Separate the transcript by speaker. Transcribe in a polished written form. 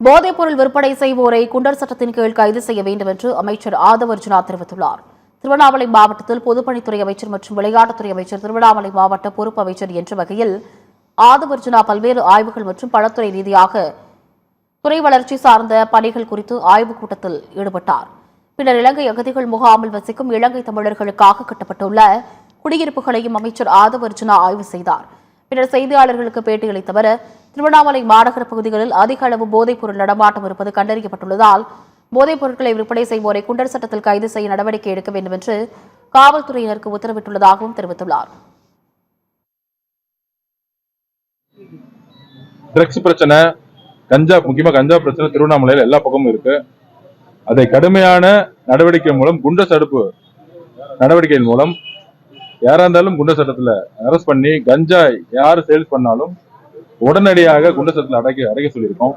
Speaker 1: போதைப்பொருள் விற்பனை செய்வோரை குண்டர் சட்டத்தின் கீழ் கைது செய்ய வேண்டும் என்று அமைச்சர் ஆதவ் அர்ஜுனா தெரிவித்துள்ளார். திருவண்ணாமலை மாவட்டத்தில் பொதுப்பணித்துறை அமைச்சர் மற்றும் விளையாட்டுத்துறை அமைச்சர், திருவண்ணாமலை மாவட்ட பொறுப்பு அமைச்சர் என்ற வகையில் ஆதவ் அர்ஜுனா பல்வேறு ஆய்வுகள் மற்றும் பலத்துறை ரீதியாக துறை வளர்ச்சி சார்ந்த பணிகள் குறித்து ஆய்வுக் கூட்டத்தில் ஈடுபட்டார். பின்னர் இலங்கை அகதிகள் முகாமில் வசிக்கும் இலங்கை தமிழர்களுக்காக கட்டப்பட்டுள்ள குடியிருப்புகளையும் அமைச்சர் ஆதவ் அர்ஜுனா ஆய்வு செய்தார். பின்னர் செய்தியாளர்களுக்கு பேட்டியளித்த அவர், திருவண்ணாமலை மாநகர பகுதிகளில் அதிக அளவு போதைப்பொருள் நடமாட்டம் இருப்பது கண்டறியப்பட்டுள்ளதால் போதைப் பொருட்களை விற்பனை செய்வோரை குண்டர் சட்டத்தில் கைது செய்ய நடவடிக்கை எடுக்க வேண்டும் என்று காவல்துறையினருக்கு உத்தரவிட்டுள்ளதாகவும் தெரிவித்துள்ளார்.
Speaker 2: ட்ரக்ஸ் பிரச்சனை, முக்கியமா கஞ்சா பிரச்சனை திருவண்ணாமலையில் எல்லா பக்கமும் இருக்கு. அதை கடுமையான நடவடிக்கை மூலம், குண்டர் தடுப்பு நடவடிக்கையின் மூலம் யாரா இருந்தாலும் குண்டர் சட்டத்துல அரெஸ்ட் பண்ணி கஞ்சா யாரு சேல்ஸ் பண்ணாலும் உடனடியாக குண்டர் சட்டத்தில் அடைக்க சொல்லியிருக்கோம்.